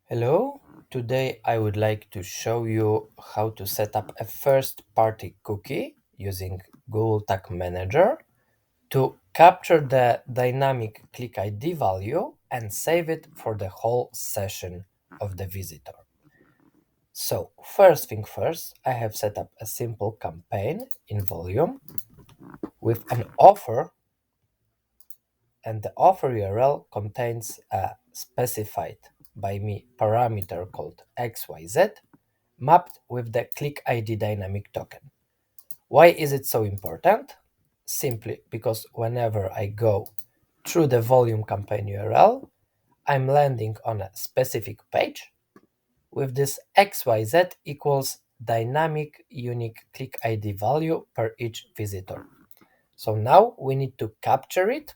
Hello, today I would like to show you how to set up a first-party cookie using Google Tag Manager to capture the dynamic click ID value and save it for the whole session of the visitor. So first thing first, I have set up a simple campaign in volume with an offer, and the offer URL contains a specified by me parameter called XYZ mapped with the click ID dynamic token. Why is it so important? Simply because whenever I go through the volume campaign URL, I'm landing on a specific page with this XYZ equals dynamic unique click ID value per each visitor. So now we need to capture it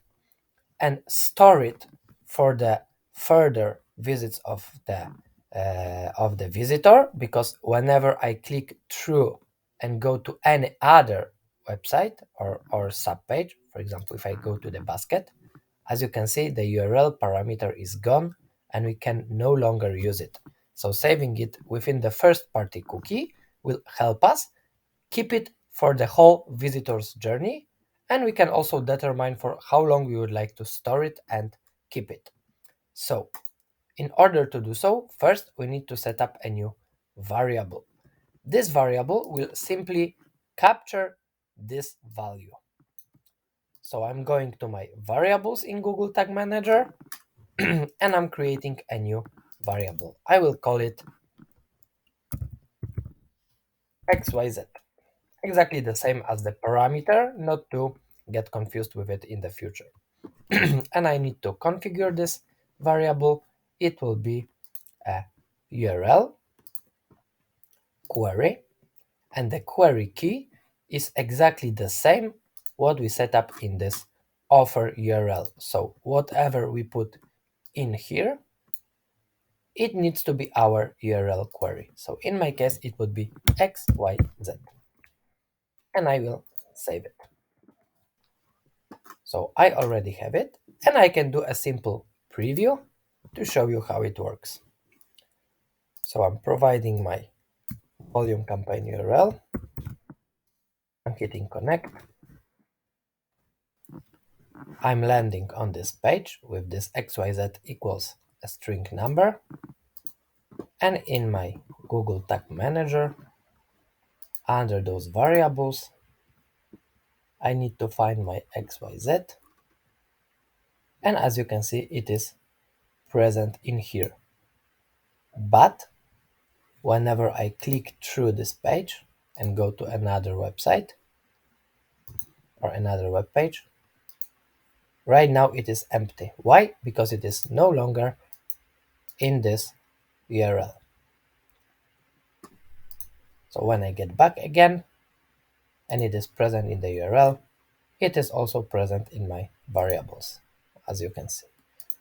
and store it for the further visits of the visitor, because whenever I click through and go to any other website or subpage, for example, if I go to the basket, as you can see, the URL parameter is gone and we can no longer use it. So saving it within the first party cookie will help us keep it for the whole visitor's journey, and we can also determine for how long we would like to store it and keep it. So in order to do so, first we need to set up a new variable. This variable will simply capture this value. So I'm going to my variables in Google Tag Manager and I'm creating a new variable. I will call it XYZ. Exactly the same as the parameter, not to get confused with it in the future. And I need to configure this variable. It will be a URL query, and the query key is exactly the same what we set up in this offer URL. So whatever we put in here, it needs to be our URL query. So in my case, it would be XYZ, and I will save it. So I already have it, and I can do a simple preview to show you how it works. So I'm providing my volume campaign URL. I'm hitting connect. I'm landing on this page with this XYZ equals a string number. And in my Google Tag Manager, under those variables, I need to find my XYZ. And as you can see, it is present in here. But whenever I click through this page and go to another website or another web page, right now it is empty. Why? Because it is no longer in this URL. So when I get back again and it is present in the URL, it is also present in my variables, as you can see.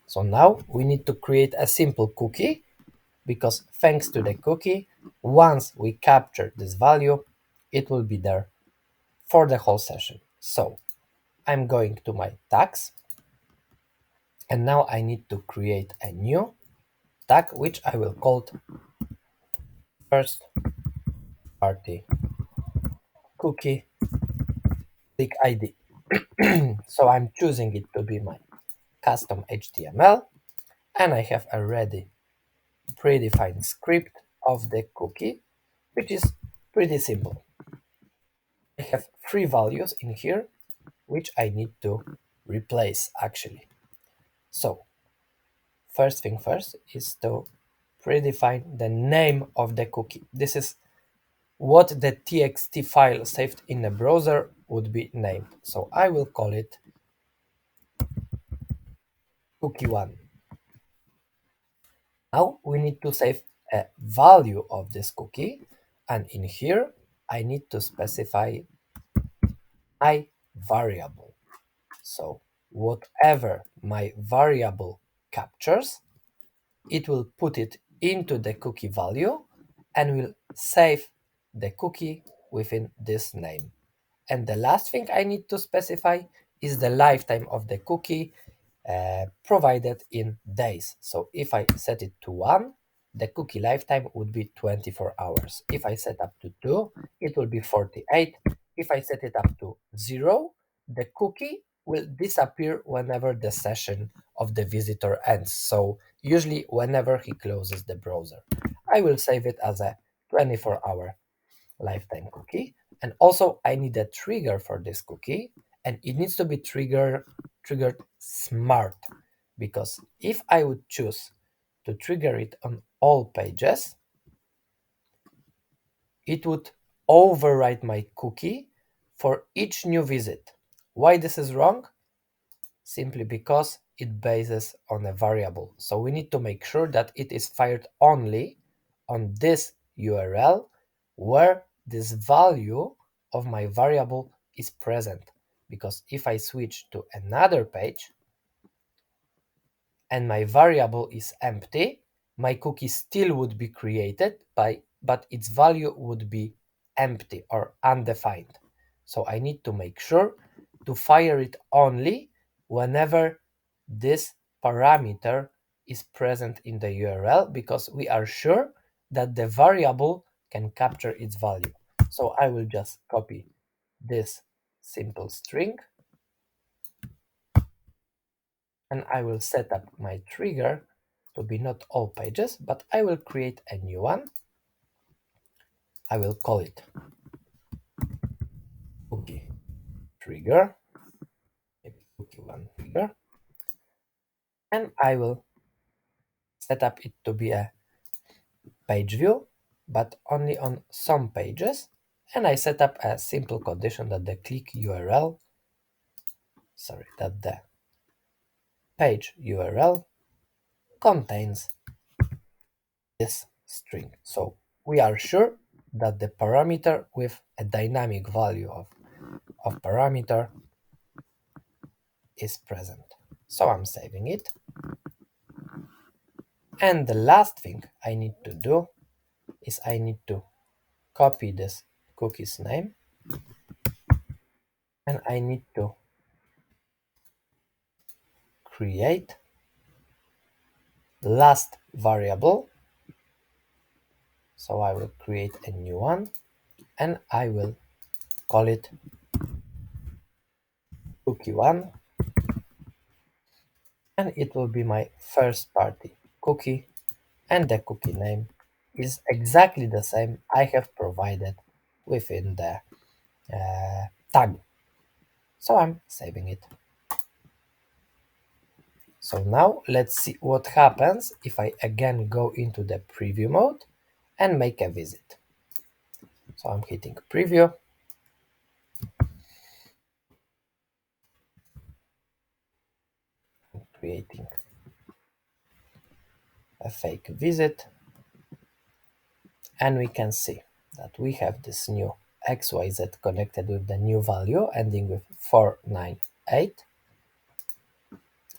So now we need to create a simple cookie, because thanks to the cookie, once we capture this value, it will be there for the whole session. So I'm going to my tags, and now I need to create a new tag, which I will call first party cookie click ID. So I'm choosing it to be my custom HTML, and I have already predefined script of the cookie, which is pretty simple. I have three values in here, which I need to replace actually. So first thing first is to predefine the name of the cookie. This is what the txt file saved in the browser would be named. So I will call it cookie1. Now we need to save a value of this cookie, and in here I need to specify my variable. So whatever my variable captures, it will put it into the cookie value and will save the cookie within this name. And the last thing I need to specify is the lifetime of the cookie provided in days. So if I set it to 1, the cookie lifetime would be 24 hours. If I set up to 2, it will be 48. If I set it up to 0, the cookie will disappear whenever the session of the visitor ends. So usually whenever he closes the browser. I will save it as a 24-hour lifetime cookie. And also I need a trigger for this cookie, and it needs to be triggered smart, because if I would choose to trigger it on all pages, it would overwrite my cookie for each new visit. Why this is wrong? Simply because it bases on a variable. So we need to make sure that it is fired only on this URL where this value of my variable is present. Because if I switch to another page and my variable is empty, my cookie still would be created but its value would be empty or undefined. So I need to make sure to fire it only whenever this parameter is present in the URL, because we are sure that the variable can capture its value. So I will just copy this simple string and I will set up my trigger to be not all pages, but I will create a new one. I will call it cookie trigger, maybe cookie one trigger, and I will set up it to be a page view, but only on some pages. And I set up a simple condition that the click URL, that the page URL contains this string. So we are sure that the parameter with a dynamic value of parameter is present. So I'm saving it. And the last thing I need to do is I need to copy this cookie's name and I need to create last variable. So I will create a new one and I will call it cookie1, and it will be my first party cookie, and the cookie name is exactly the same I have provided within the tag. So I'm saving it. So now let's see what happens if I again go into the preview mode and make a visit. So I'm hitting preview. I'm creating a fake visit, and we can see that we have this new XYZ connected with the new value ending with 498.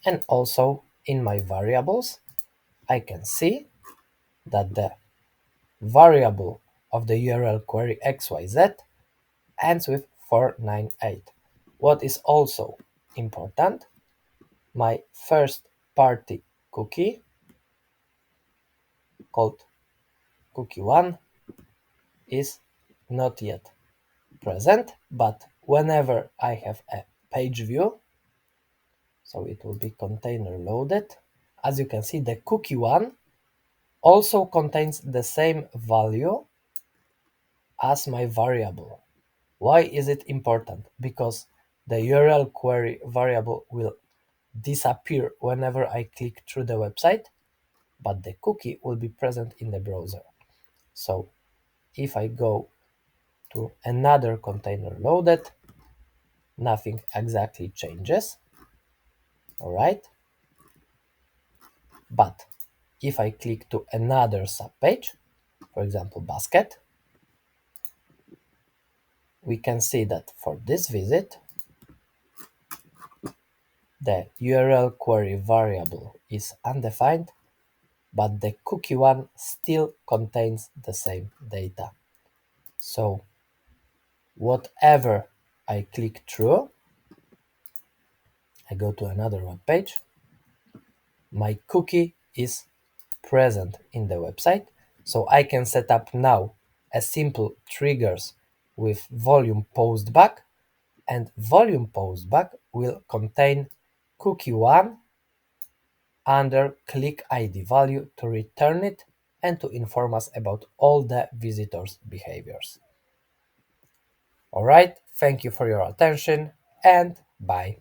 And also in my variables, I can see that the variable of the URL query XYZ ends with 498. What is also important, my first party cookie called cookie1 is not yet present, but whenever I have a page view, so it will be container loaded, as you can see the cookie1 also contains the same value as my variable. Why is it important? Because the URL query variable will disappear whenever I click through the website, but the cookie will be present in the browser. So if I go to another container loaded, nothing exactly changes. All right. But if I click to another subpage, for example, basket, we can see that for this visit, the URL query variable is undefined, but the cookie1 still contains the same data. So whatever I click through, I go to another web page, my cookie is present in the website. So I can set up now a simple triggers with volume postback, and volume postback will contain cookie 1 under click ID value to return it and to inform us about all the visitors' behaviors. Alright, thank you for your attention and bye.